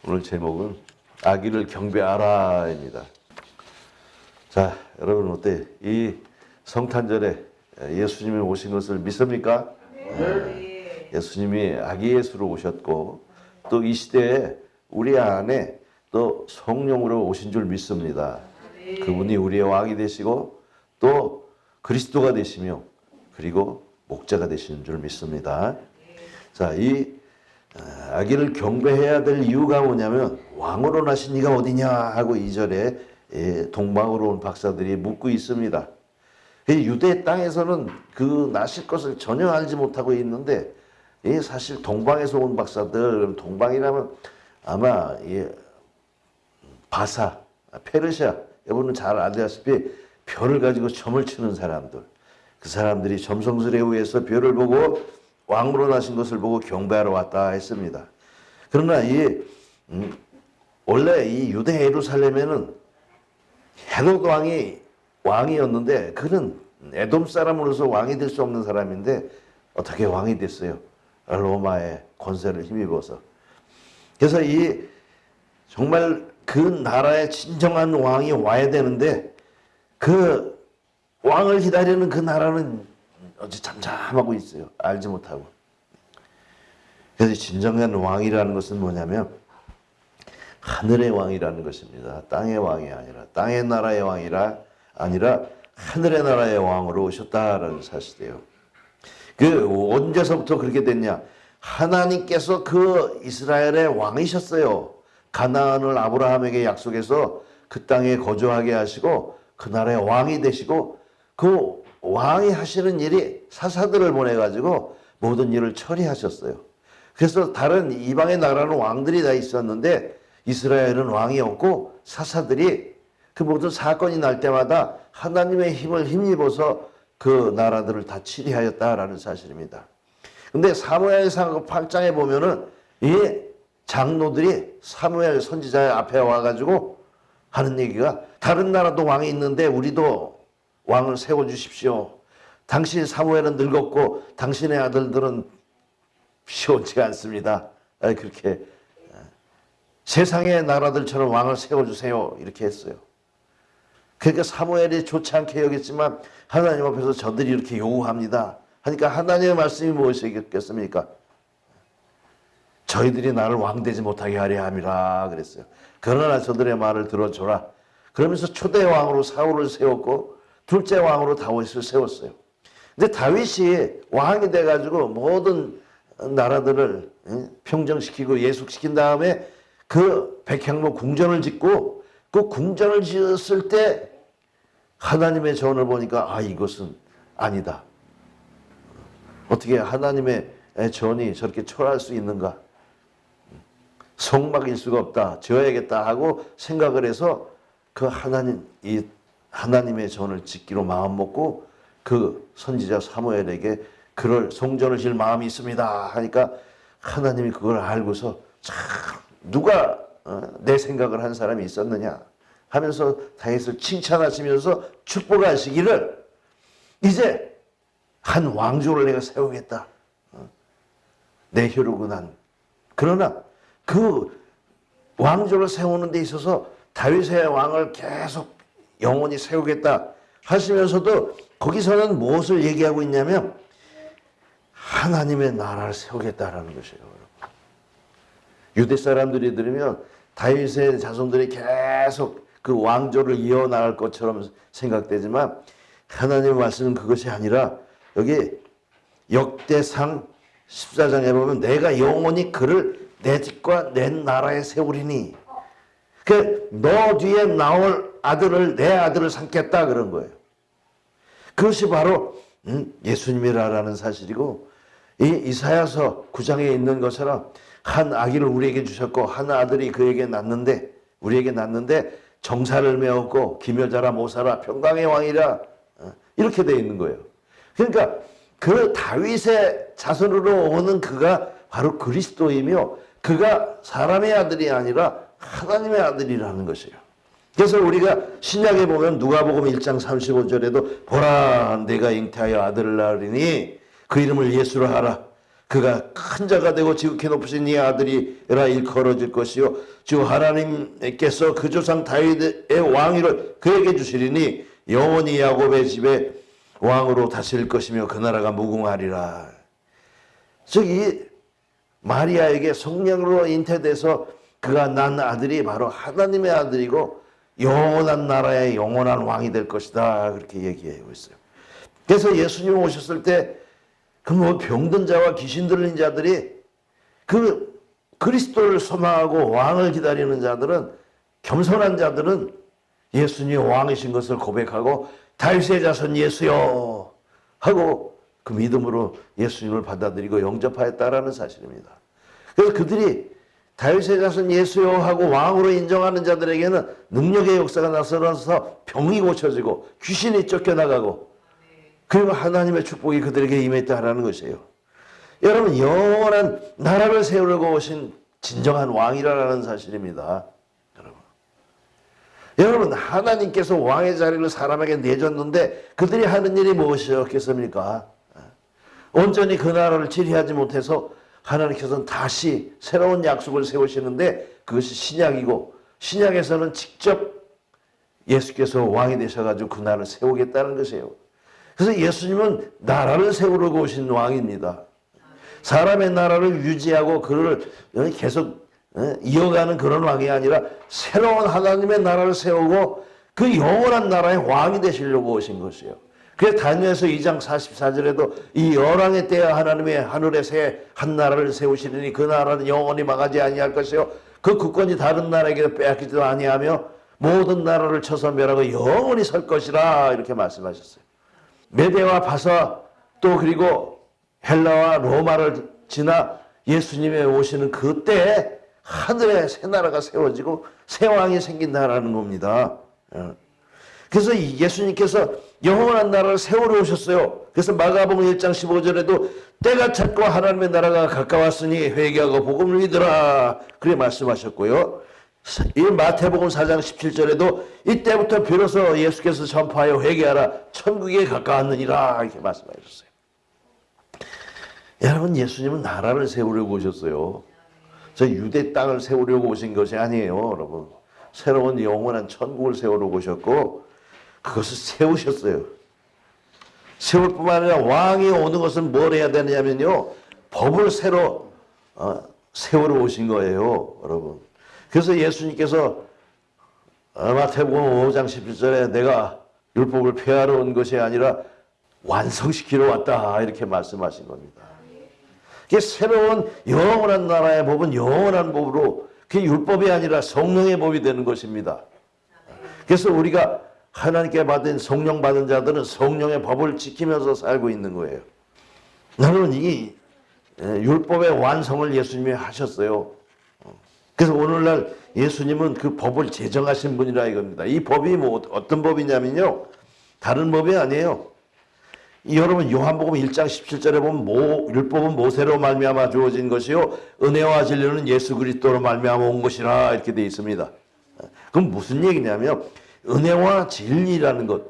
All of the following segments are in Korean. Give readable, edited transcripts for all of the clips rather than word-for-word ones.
오늘 제목은 아기를 경배하라입니다. 자, 여러분 어때? 이 성탄절에 예수님이 오신 것을 믿습니까? 네. 예수님이 아기 예수로 오셨고 또 이 시대에 우리 안에 또 성령으로 오신 줄 믿습니다. 그분이 우리의 왕이 되시고 또 그리스도가 되시며 그리고 목자가 되시는 줄 믿습니다. 자, 이 아기를 경배해야 될 이유가 뭐냐면 왕으로 나신 이가 어디냐 하고 2절에 동방으로 온 박사들이 묻고 있습니다. 유대 땅에서는 그 나실 것을 전혀 알지 못하고 있는데 사실 동방에서 온 박사들, 동방이라면 아마 바사, 페르시아, 여러분은 잘 아시다시피 별을 가지고 점을 치는 사람들, 그 사람들이 점성술에 의해서 별을 보고 왕으로 나신 것을 보고 경배하러 왔다 했습니다. 그러나 원래 이 유대 예루살렘에는 헤롯 왕이었는데 그는 에돔 사람으로서 왕이 될 수 없는 사람인데 어떻게 왕이 됐어요? 로마의 권세를 힘입어서. 그래서 정말 그 나라의 진정한 왕이 와야 되는데 그 왕을 기다리는 그 나라는 어찌 잠잠하고 있어요. 알지 못하고. 그래서 진정한 왕이라는 것은 뭐냐면 하늘의 왕이라는 것입니다. 땅의 왕이 아니라 땅의 나라의 왕이라 아니라 하늘의 나라의 왕으로 오셨다라는 사실이에요. 언제서부터 그렇게 됐냐? 하나님께서 그 이스라엘의 왕이셨어요. 가나안을 아브라함에게 약속해서 그 땅에 거주하게 하시고 그 나라의 왕이 되시고 그 왕이 하시는 일이 사사들을 보내가지고 모든 일을 처리하셨어요. 그래서 다른 이방의 나라는 왕들이 다 있었는데 이스라엘은 왕이 없고 사사들이 그 모든 사건이 날 때마다 하나님의 힘을 힘입어서 그 나라들을 다 치리하였다라는 사실입니다. 근데 사무엘상 8장에 보면은 이 장로들이 사무엘 선지자 앞에 와가지고 하는 얘기가 다른 나라도 왕이 있는데 우리도 왕을 세워주십시오. 당신 사무엘은 늙었고 당신의 아들들은 시원치가 않습니다. 그렇게 세상의 나라들처럼 왕을 세워주세요. 이렇게 했어요. 그러니까 사무엘이 좋지 않게 여겼지만 하나님 앞에서 저들이 이렇게 요구합니다. 하니까 하나님의 말씀이 무엇이겠습니까? 저희들이 나를 왕되지 못하게 하려 함이라 그랬어요. 그러나 저들의 말을 들어줘라. 그러면서 초대 왕으로 사울을 세웠고 둘째 왕으로 다윗을 세웠어요. 근데 다윗이 왕이 돼가지고 모든 나라들을 평정시키고 예속시킨 다음에 그 백향로 궁전을 짓고 그 궁전을 지었을 때 하나님의 전을 보니까 이것은 아니다. 어떻게 하나님의 전이 저렇게 초라할 수 있는가? 성막일 수가 없다. 지어야겠다 하고 생각을 해서 그 하나님의 전을 짓기로 마음먹고 그 선지자 사무엘에게 그럴 성전을 지을 마음이 있습니다 하니까 하나님이 그걸 알고서 참 누가 내 생각을 한 사람이 있었느냐 하면서 다윗을 칭찬하시면서 축복하시기를 이제 한 왕조를 내가 세우겠다. 내 혈육은 난. 그러나 그 왕조를 세우는 데 있어서 다윗의 왕을 계속 영원히 세우겠다 하시면서도 거기서는 무엇을 얘기하고 있냐면 하나님의 나라를 세우겠다라는 것이에요. 유대 사람들이 들으면 다윗의 자손들이 계속 그 왕조를 이어나갈 것처럼 생각되지만 하나님의 말씀은 그것이 아니라 여기 역대상 14장에 보면 내가 영원히 그를 내 집과 내 나라에 세우리니 너 뒤에 나올 아들을 내 아들을 삼겠다 그런 거예요. 그것이 바로 예수님이라는 사실이고 이 이사야서 9장에 있는 것처럼 한 아기를 우리에게 주셨고 한 아들이 우리에게 낳는데 정사를 메었고 기묘자라 모사라 평강의 왕이라 이렇게 되어 있는 거예요. 그러니까 그 다윗의 자손으로 오는 그가 바로 그리스도이며 그가 사람의 아들이 아니라 하나님의 아들이라는 것이에요. 그래서 우리가 신약에 보면 누가복음 1장 35절에도 보라 내가 잉태하여 아들을 낳으리니 그 이름을 예수라 하라. 그가 큰 자가 되고 지극히 높으신 이 아들이라 일컬어질 것이요 주 하나님께서 그 조상 다윗의 왕위를 그에게 주시리니 영원히 야곱의 집에 왕으로 다스릴 것이며 그 나라가 무궁하리라. 저기 마리아에게 성령으로 잉태돼서 그가 낳은 아들이 바로 하나님의 아들이고 영원한 나라의 영원한 왕이 될 것이다. 그렇게 얘기하고 있어요. 그래서 예수님 오셨을 때 그 뭐 병든 자와 귀신 들린 자들이 그 그리스도를 소망하고 왕을 기다리는 자들은, 겸손한 자들은 예수님이 왕이신 것을 고백하고 다윗의 자손 예수여 하고 그 믿음으로 예수님을 받아들이고 영접하였다라는 사실입니다. 그래서 그들이 다윗의 자손 예수여 하고 왕으로 인정하는 자들에게는 능력의 역사가 나서서 병이 고쳐지고 귀신이 쫓겨나가고 그리고 하나님의 축복이 그들에게 임했다라는 것이에요. 여러분, 영원한 나라를 세우려고 오신 진정한 왕이라는 사실입니다. 여러분, 하나님께서 왕의 자리를 사람에게 내줬는데 그들이 하는 일이 무엇이었겠습니까? 온전히 그 나라를 지휘하지 못해서 하나님께서는 다시 새로운 약속을 세우시는데 그것이 신약이고, 신약에서는 직접 예수께서 왕이 되셔가지고 그 나라를 세우겠다는 것이에요. 그래서 예수님은 나라를 세우려고 오신 왕입니다. 사람의 나라를 유지하고 그를 계속 이어가는 그런 왕이 아니라 새로운 하나님의 나라를 세우고 그 영원한 나라의 왕이 되시려고 오신 것이에요. 그래서 다니엘서 2장 44절에도 이 열왕의 때에 하나님의 하늘에 새 한 나라를 세우시리니 그 나라는 영원히 망하지 아니할 것이요 그 국권이 다른 나라에게 빼앗기지도 아니하며 모든 나라를 쳐서 멸하고 영원히 설 것이라 이렇게 말씀하셨어요. 메대와 바사 또 그리고 헬라와 로마를 지나 예수님의 오시는 그때에 하늘에 새 나라가 세워지고 새 왕이 생긴다라는 겁니다. 그래서 예수님께서 영원한 나라를 세우러 오셨어요. 그래서 마가복음 1장 15절에도 때가 찼고 하나님의 나라가 가까웠으니 회개하고 복음을 믿으라 그렇게 말씀하셨고요. 이 마태복음 4장 17절에도 이때부터 비로소 예수께서 전파하여 회개하라 천국에 가까웠느니라 이렇게 말씀하셨어요. 여러분, 예수님은 나라를 세우려고 오셨어요. 저 유대 땅을 세우려고 오신 것이 아니에요. 여러분, 새로운 영원한 천국을 세우려고 오셨고 그것을 세우셨어요. 세울 뿐만 아니라 왕이 오는 것은 뭘 해야 되느냐면요, 법을 새로 세우러 오신 거예요. 여러분, 그래서 예수님께서 마태복음 5장 11절에 내가 율법을 폐하러 온 것이 아니라 완성시키러 왔다 이렇게 말씀하신 겁니다. 이게 새로운 영원한 나라의 법은 영원한 법으로, 그게 율법이 아니라 성령의 법이 되는 것입니다. 그래서 우리가 하나님께 받은 성령 받은 자들은 성령의 법을 지키면서 살고 있는 거예요. 여러분, 이 율법의 완성을 예수님이 하셨어요. 그래서 오늘날 예수님은 그 법을 제정하신 분이라 이겁니다. 이 법이 뭐 어떤 법이냐면요, 다른 법이 아니에요. 여러분, 요한복음 1장 17절에 보면 율법은 모세로 말미암아 주어진 것이요 은혜와 진리는 예수 그리스도로 말미암아 온 것이라 이렇게 되어 있습니다. 그럼 무슨 얘기냐면 은혜와 진리라는 것,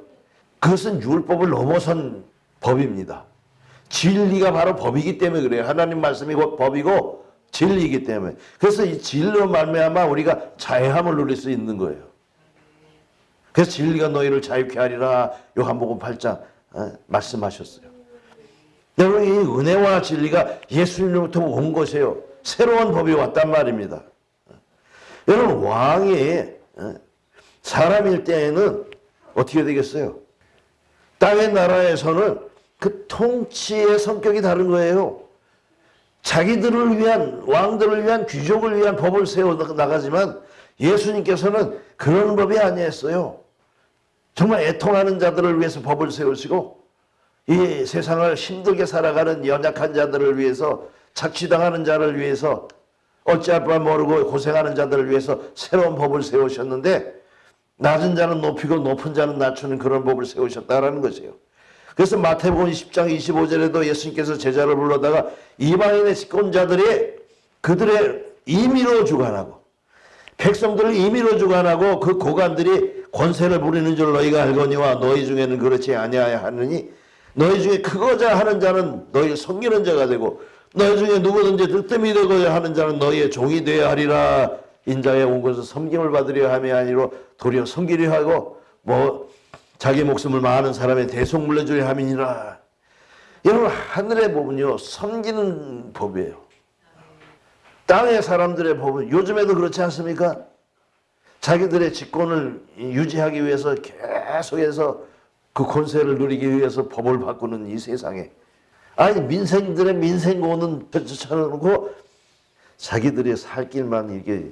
그것은 율법을 넘어선 법입니다. 진리가 바로 법이기 때문에 그래요. 하나님 말씀이 곧 법이고 진리이기 때문에. 그래서 이 진리로 말미암아 우리가 자유함을 누릴 수 있는 거예요. 그래서 진리가 너희를 자유케 하리라 요한복음 8장 말씀하셨어요. 여러분, 이 은혜와 진리가 예수님으로부터 온 것이에요. 새로운 법이 왔단 말입니다. 여러분, 왕이 사람일 때에는 어떻게 되겠어요? 땅의 나라에서는 그 통치의 성격이 다른 거예요. 자기들을 위한, 왕들을 위한, 귀족을 위한 법을 세워 나가지만 예수님께서는 그런 법이 아니었어요. 정말 애통하는 자들을 위해서 법을 세우시고 이 세상을 힘들게 살아가는 연약한 자들을 위해서, 착취당하는 자를 위해서, 어찌할 바 모르고 고생하는 자들을 위해서 새로운 법을 세우셨는데 낮은 자는 높이고 높은 자는 낮추는 그런 법을 세우셨다라는 것이에요. 그래서 마태복음 10장 25절에도 예수님께서 제자를 불러다가 이방인의 집권자들이 그들의 임의로 주관하고 백성들을 임의로 주관하고 그 고관들이 권세를 부리는 줄 너희가 알거니와 너희 중에는 그렇지 아니하야 하느니 너희 중에 크고자 하는 자는 너희를 섬기는 자가 되고 너희 중에 누구든지 득템이 되고자 하는 자는 너희의 종이 되어야 하리라. 인자에 온 것은 섬김을 받으려 함이 아니라 도리어 섬기려 하고 자기 목숨을 많은 사람의 대속 물려주려 함이니라. 여러분, 하늘의 법은요 섬기는 법이에요. 땅의 사람들의 법은 요즘에도 그렇지 않습니까? 자기들의 집권을 유지하기 위해서 계속해서 그 권세를 누리기 위해서 법을 바꾸는 이 세상에, 아니 민생들의 민생고는 펼쳐놓고 자기들이 살 길만 이게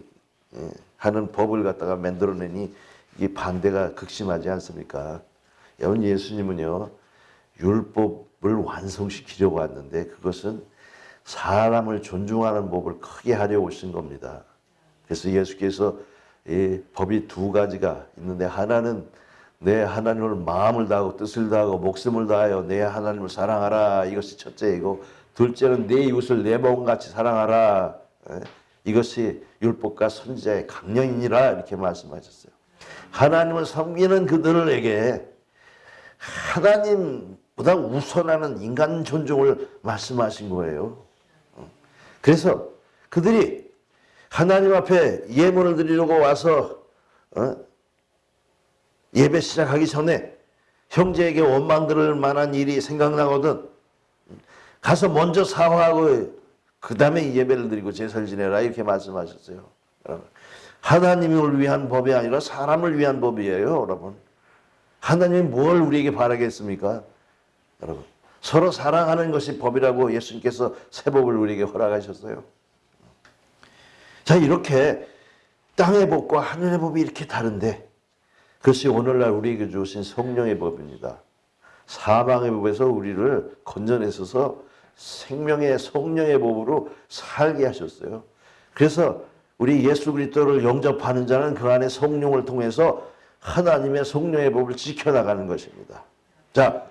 하는 법을 갖다가 만들어내니 이게 반대가 극심하지 않습니까? 여러분, 예수님은요 율법을 완성시키려고 왔는데 그것은 사람을 존중하는 법을 크게 하려고 오신 겁니다. 그래서 예수께서 이 법이 두 가지가 있는데, 하나는 내 하나님을 마음을 다하고 뜻을 다하고 목숨을 다하여 내 하나님을 사랑하라, 이것이 첫째이고, 둘째는 내 이웃을 내 몸같이 사랑하라, 이것이 율법과 선지자의 강령이니라, 이렇게 말씀하셨어요. 하나님을 섬기는 그들에게 하나님보다 우선하는 인간 존중을 말씀하신 거예요. 그래서 그들이 하나님 앞에 예물을 드리려고 와서 예배 시작하기 전에 형제에게 원망 들을 만한 일이 생각나거든 가서 먼저 사과하고 그 다음에 예배를 드리고 제사를 지내라, 이렇게 말씀하셨어요. 하나님을 위한 법이 아니라 사람을 위한 법이에요. 여러분, 하나님이 뭘 우리에게 바라겠습니까? 여러분, 서로 사랑하는 것이 법이라고 예수님께서 새 법을 우리에게 허락하셨어요. 자, 이렇게 땅의 법과 하늘의 법이 이렇게 다른데 그것이 오늘날 우리에게 주신 성령의 법입니다. 사망의 법에서 우리를 건져내셔서 생명의 성령의 법으로 살게 하셨어요. 그래서 우리 예수 그리스도를 영접하는 자는 그 안에 성령을 통해서 하나님의 성령의 법을 지켜나가는 것입니다. 자,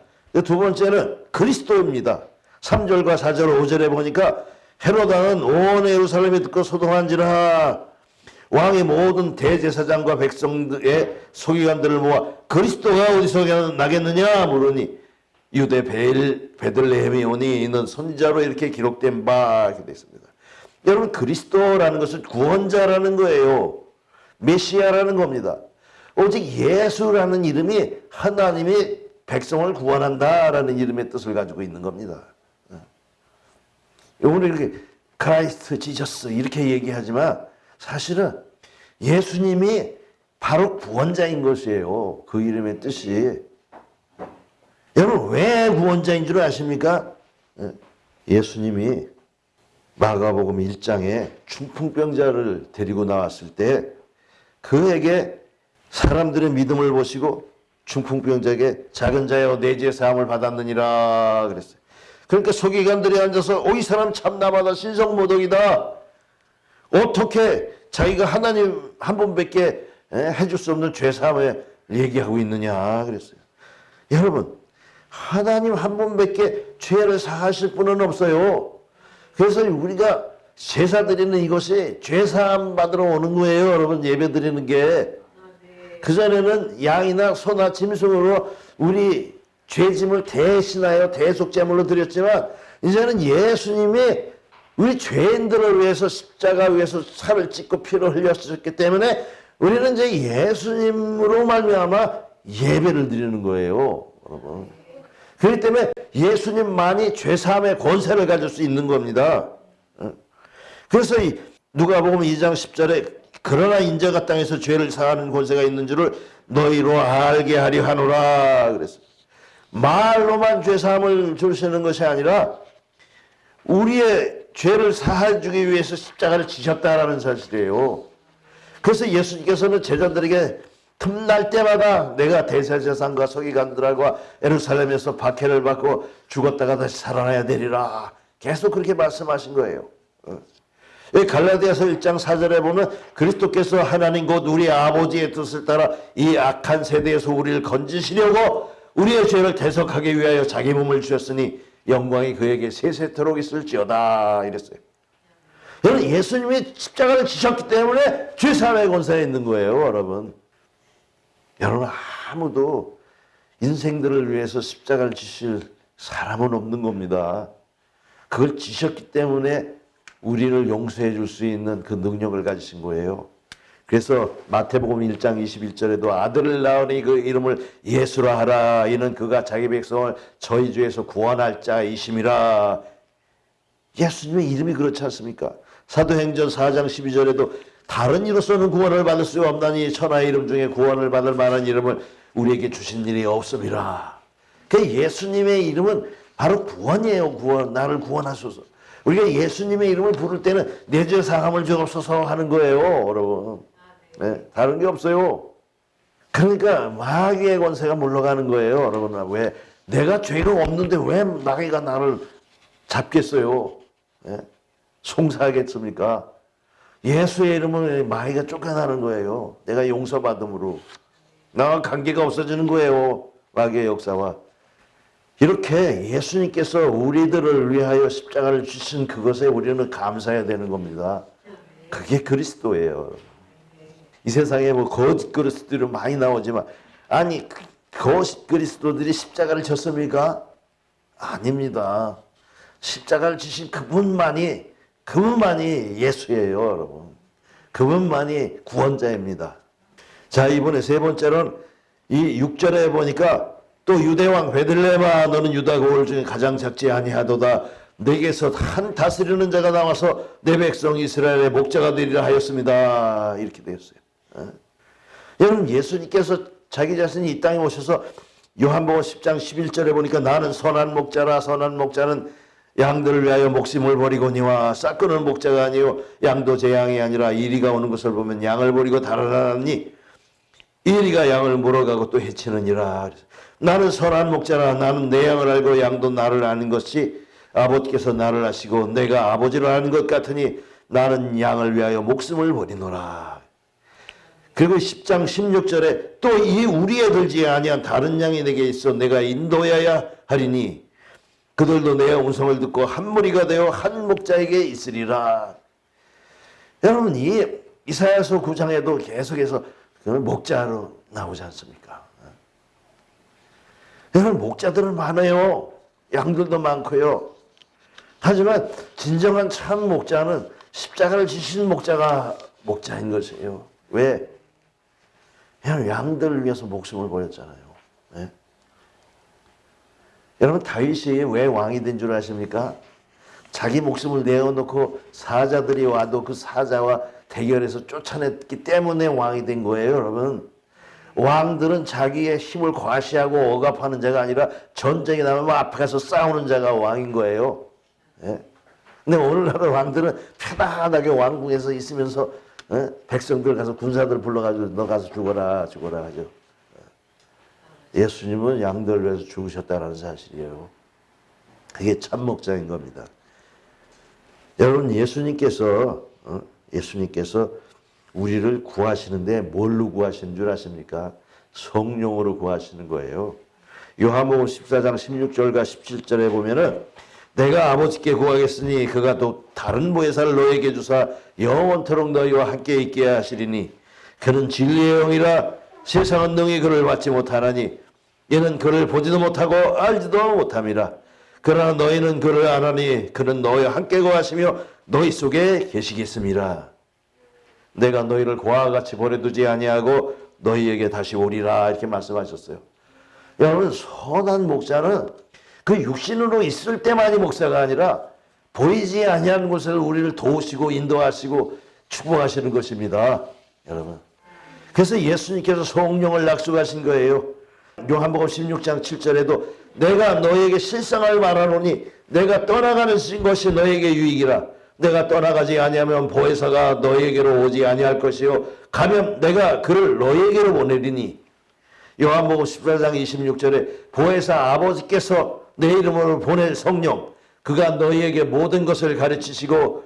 두 번째는 그리스도입니다. 3절과 4절 5절에 보니까 헤롯 왕은 온 예루살렘에 듣고 소동한지라 왕의 모든 대제사장과 백성들의 서기관들을 모아 그리스도가 어디서 나겠느냐 물으니 유대 베들레헴이 오니 이는 선지자로 이렇게 기록된 바, 이렇게 되어 있습니다. 여러분, 그리스도라는 것은 구원자라는 거예요. 메시아라는 겁니다. 오직 예수라는 이름이 하나님이 백성을 구원한다라는 이름의 뜻을 가지고 있는 겁니다. 오늘 이렇게 크라이스트 지저스 이렇게 얘기하지만 사실은 예수님이 바로 구원자인 것이에요. 그 이름의 뜻이. 여러분, 왜 구원자인 줄 아십니까? 예수님이 마가복음 1장에 중풍병자를 데리고 나왔을 때 그에게 사람들의 믿음을 보시고 중풍병자에게 작은 자여 내 죄 사함을 받았느니라 그랬어요. 그러니까 서기관들이 앉아서 이 사람 참남하다, 신성모독이다, 어떻게 자기가 하나님 한 분밖에 해줄 수 없는 죄사함을 얘기하고 있느냐 그랬어요. 여러분, 하나님 한 분밖에 죄를 사하실 분은 없어요. 그래서 우리가 제사 드리는 이것이 죄사함 받으러 오는 거예요. 여러분, 예배 드리는 게. 그전에는 양이나 소나 짐승으로 우리 죄짐을 대신하여 대속제물로 드렸지만 이제는 예수님이 우리 죄인들을 위해서 십자가 위에서 살을 찢고 피를 흘렸기 때문에 우리는 이제 예수님으로 말미암아 예배를 드리는 거예요. 여러분, 그렇기 때문에 예수님만이 죄사함의 권세를 가질 수 있는 겁니다. 그래서 이 누가복음 2장 10절에 그러나 인자가 땅에서 죄를 사하는 권세가 있는 줄을 너희로 알게 하려 하노라 그랬어요. 말로만 죄사함을 주시는 것이 아니라 우리의 죄를 사해주기 위해서 십자가를 지셨다라는 사실이에요. 그래서 예수님께서는 제자들에게 틈날 때마다 내가 대제사장과 서기관들과 예루살렘에서 박해를 받고 죽었다가 다시 살아나야 되리라 계속 그렇게 말씀하신 거예요. 갈라디아서 1장 4절에 보면 그리스도께서 하나님 곧 우리 아버지의 뜻을 따라 이 악한 세대에서 우리를 건지시려고 우리의 죄를 대속하기 위하여 자기 몸을 주셨으니 영광이 그에게 세세토록 있을지어다 이랬어요. 여러분, 예수님이 십자가를 지셨기 때문에 죄사함의 권세가 있는 거예요. 여러분, 아무도 인생들을 위해서 십자가를 지실 사람은 없는 겁니다. 그걸 지셨기 때문에 우리를 용서해 줄 수 있는 그 능력을 가지신 거예요. 그래서 마태복음 1장 21절에도 아들을 낳으니 그 이름을 예수라 하라. 이는 그가 자기 백성을 저희 주에서 구원할 자이심이라. 예수님의 이름이 그렇지 않습니까? 사도행전 4장 12절에도 다른 이로서는 구원을 받을 수 없나니 천하의 이름 중에 구원을 받을 만한 이름을 우리에게 주신 일이 없음이라. 그 예수님의 이름은 바로 구원이에요. 구원. 나를 구원하소서. 우리가 예수님의 이름을 부를 때는 내 죄 사함을 주옵소서 하는 거예요, 여러분. 네, 다른 게 없어요. 그러니까 마귀의 권세가 물러가는 거예요, 여러분. 왜? 내가 죄가 없는데 왜 마귀가 나를 잡겠어요? 네? 송사하겠습니까? 예수의 이름은 마귀가 쫓겨나는 거예요. 내가 용서받음으로. 나와 관계가 없어지는 거예요, 마귀의 역사와. 이렇게 예수님께서 우리들을 위하여 십자가를 주신 그것에 우리는 감사해야 되는 겁니다. 그게 그리스도예요. 이 세상에 뭐 거짓 그리스도들이 많이 나오지만, 아니 거짓 그리스도들이 십자가를 졌습니까? 아닙니다. 십자가를 지신 그분만이 예수예요, 여러분. 그분만이 구원자입니다. 자, 이번에 세 번째는 이 6절에 보니까 또 유대왕 베들레헴아 너는 유다 고을 중에 가장 작지 아니하도다. 내게서 한 다스리는 자가 나와서 내 백성 이스라엘의 목자가 되리라 하였습니다. 이렇게 되었어요. 여러분, 예수님께서 자기 자신이 이 땅에 오셔서 요한복음 10장 11절에 보니까 나는 선한 목자라. 선한 목자는 양들을 위하여 목숨을 버리거니와 싹끄는 목자가 아니요 양도 제 양이 아니라 이리가 오는 것을 보면 양을 버리고 달아나니 이리가 양을 물어가고 또 해치느니라. 나는 선한 목자라. 나는 내 양을 알고 양도 나를 아는 것이 아버지께서 나를 아시고 내가 아버지를 아는 것 같으니 나는 양을 위하여 목숨을 버리노라. 그리고 10장 16절에 또 이 우리에 들지 아니한 다른 양이 내게 있어 내가 인도해야 하리니 그들도 내 음성을 듣고 한 무리가 되어 한 목자에게 있으리라. 여러분, 이 이사야서 9장에도 계속해서 목자로 나오지 않습니까? 여러분, 목자들은 많아요. 양들도 많고요. 하지만 진정한 참 목자는 십자가를 지신 목자가 목자인 것이에요. 왜? 그냥 양들을 위해서 목숨을 버렸잖아요. 네? 여러분, 다윗이 왜 왕이 된 줄 아십니까? 자기 목숨을 내어놓고 사자들이 와도 그 사자와 대결해서 쫓아냈기 때문에 왕이 된 거예요, 여러분. 왕들은 자기의 힘을 과시하고 억압하는 자가 아니라 전쟁이 나면 앞에 가서 싸우는 자가 왕인 거예요. 예? 근데 오늘날의 왕들은 편안하게 왕궁에서 있으면서 백성들 가서 군사들 불러가지고 너 가서 죽어라 하죠. 예수님은 양들을 위해서 죽으셨다는 사실이에요. 그게 참 목자인 겁니다. 여러분, 예수님께서 우리를 구하시는데 뭘로 구하시는 줄 아십니까? 성령으로 구하시는 거예요. 요한복음 14장 16절과 17절에 보면은 내가 아버지께 구하겠으니 그가 또 다른 보혜사를 너에게 주사 영원토록 너희와 함께 있게 하시리니 그는 진리의 영이라 세상은 능히 그를 받지 못하나니 이는 그를 보지도 못하고 알지도 못함이라. 그러나 너희는 그를 아나니 그는 너희와 함께 거하시며 너희 속에 계시겠음이라. 내가 너희를 고아와 같이 버려두지 아니하고 너희에게 다시 오리라. 이렇게 말씀하셨어요. 여러분, 선한 목자는 그 육신으로 있을 때만이 목사가 아니라 보이지 아니한 곳을 우리를 도우시고 인도하시고 축복하시는 것입니다, 여러분. 그래서 예수님께서 성령을 약속하신 거예요. 요한복음 16장 7절에도 내가 너에게 실상을 말하노니 내가 떠나가는 것이 너에게 유익이라. 내가 떠나가지 아니하면 보혜사가 너에게로 오지 아니할 것이요 가면 내가 그를 너에게로 보내리니. 요한복음 14장 26절에 보혜사 아버지께서 내 이름으로 보낼 성령 그가 너희에게 모든 것을 가르치시고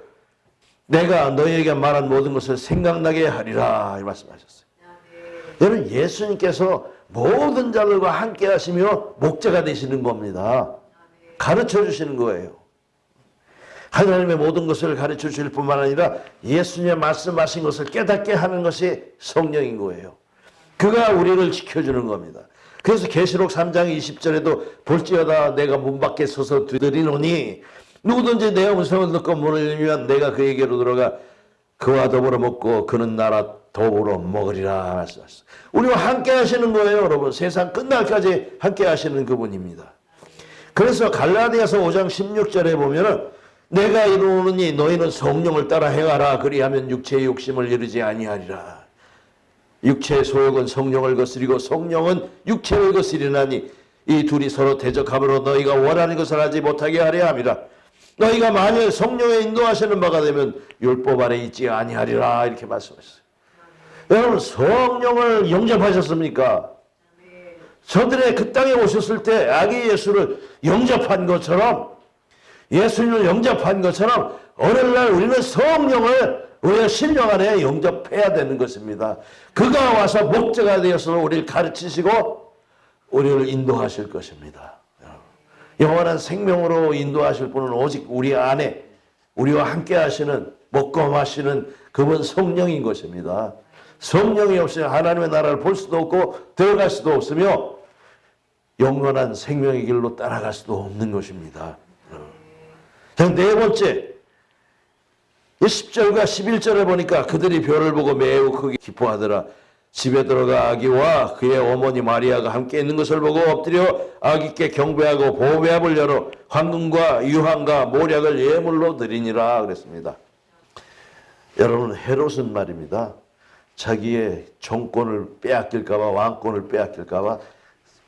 내가 너희에게 말한 모든 것을 생각나게 하리라. 이 말씀하셨어요. 여러분, 예수님께서 모든 자들과 함께 하시며 목자가 되시는 겁니다. 가르쳐 주시는 거예요. 하나님의 모든 것을 가르쳐 주실 뿐만 아니라 예수님의 말씀하신 것을 깨닫게 하는 것이 성령인 거예요. 그가 우리를 지켜주는 겁니다. 그래서 계시록 3장 20절에도 볼지어다 내가 문 밖에 서서 두드리노니 누구든지 내 음성을 듣고 문을 열면 내가 그에게로 들어가 그와 더불어 먹고 그는 나라 더불어 먹으리라 말씀하셨어요. 우리와 함께 하시는 거예요, 여러분. 세상 끝날까지 함께 하시는 그분입니다. 그래서 갈라디아서 5장 16절에 보면은 내가 이루노니 너희는 성령을 따라 행하라. 그리하면 육체의 욕심을 이루지 아니하리라. 육체의 소욕은 성령을 거스리고 성령은 육체를 거스리나니 이 둘이 서로 대적함으로 너희가 원하는 것을 하지 못하게 하려 함이라. 너희가 만일 성령의 인도하시는 바가 되면 율법 아래 있지 아니하리라. 이렇게 말씀하셨어요. 여러분, 성령을 영접하셨습니까? 저들의 그 땅에 오셨을 때 아기 예수를 영접한 것처럼, 예수님을 영접한 것처럼 오늘날 우리는 성령을 우리가 신령 안에 영접해야 되는 것입니다. 그가 와서 목자가 되어서 우리를 가르치시고 우리를 인도하실 것입니다. 영원한 생명으로 인도하실 분은 오직 우리 안에 우리와 함께 하시는, 먹고 마시는 그분 성령인 것입니다. 성령이 없으면 하나님의 나라를 볼 수도 없고 들어갈 수도 없으며 영원한 생명의 길로 따라갈 수도 없는 것입니다. 자, 네 번째, 10절과 11절에 보니까 그들이 별을 보고 매우 크게 기뻐하더라. 집에 들어가 아기와 그의 어머니 마리아가 함께 있는 것을 보고 엎드려 아기께 경배하고 보배합을 열어 황금과 유황과 모략을 예물로 드리니라 그랬습니다. 여러분, 헤롯은 말입니다. 자기의 정권을 빼앗길까 봐, 왕권을 빼앗길까 봐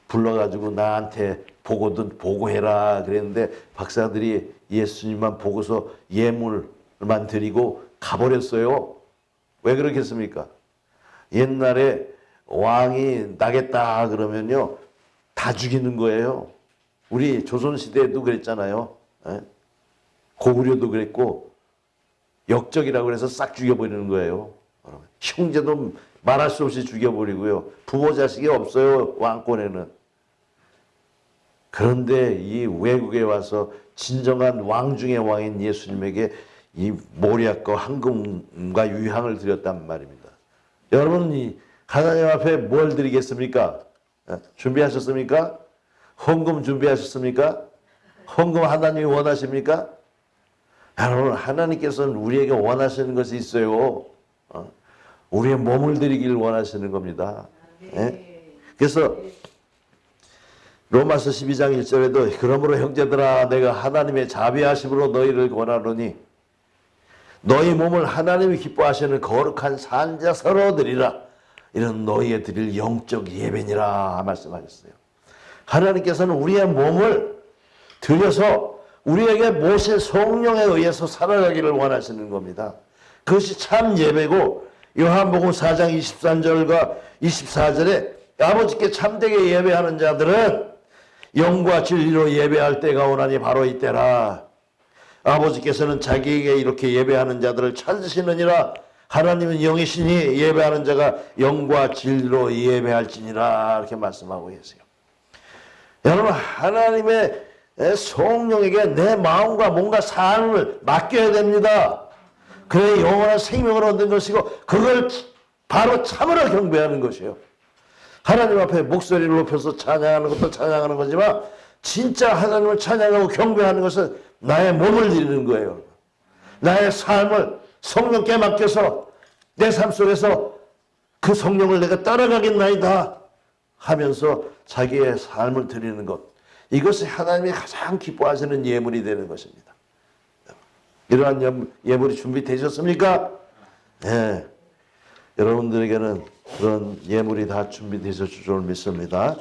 불러가지고 나한테 보고든 보고해라 그랬는데 박사들이 예수님만 보고서 예물만 드리고 가버렸어요. 왜 그렇겠습니까? 옛날에 왕이 나겠다 그러면요 다 죽이는 거예요. 우리 조선시대에도 그랬잖아요. 고구려도 그랬고 역적이라고 해서 싹 죽여버리는 거예요. 형제도 말할 수 없이 죽여버리고요. 부모 자식이 없어요, 왕권에는. 그런데 이 외국에 와서 진정한 왕 중의 왕인 예수님에게 이 모략과 황금과 유향을 드렸단 말입니다. 여러분, 이 하나님 앞에 뭘 드리겠습니까? 준비하셨습니까? 헌금 준비하셨습니까? 헌금 하나님이 원하십니까? 여러분, 하나님께서는 우리에게 원하시는 것이 있어요. 우리의 몸을 드리길 원하시는 겁니다. 그래서 로마서 12장 1절에도 그러므로 형제들아 내가 하나님의 자비하심으로 너희를 권하노니 너희 몸을 하나님이 기뻐하시는 거룩한 산자 서로 드리라. 이런 너희의 드릴 영적 예배니라 말씀하셨어요. 하나님께서는 우리의 몸을 드려서 우리에게 모신 성령에 의해서 살아가기를 원하시는 겁니다. 그것이 참 예배고 요한복음 4장 23절과 24절에 아버지께 참되게 예배하는 자들은 영과 진리로 예배할 때가 오나니 바로 이때라. 아버지께서는 자기에게 이렇게 예배하는 자들을 찾으시느니라. 하나님은 영이시니 예배하는 자가 영과 진리로 예배할지니라. 이렇게 말씀하고 계세요. 여러분, 하나님의 성령에게 내 마음과 몸과 삶을 맡겨야 됩니다. 그래 영원한 생명을 얻는 것이고 그걸 바로 참으로 경배하는 것이에요. 하나님 앞에 목소리를 높여서 찬양하는 것도 찬양하는 거지만 진짜 하나님을 찬양하고 경배하는 것은 나의 몸을 드리는 거예요. 나의 삶을 성령께 맡겨서 내 삶 속에서 그 성령을 내가 따라가겠나이다 하면서 자기의 삶을 드리는 것, 이것이 하나님이 가장 기뻐하시는 예물이 되는 것입니다. 이러한 예물이 준비되셨습니까? 네. 여러분들에게는 그런 예물이 다 준비되셨을 줄 믿습니다.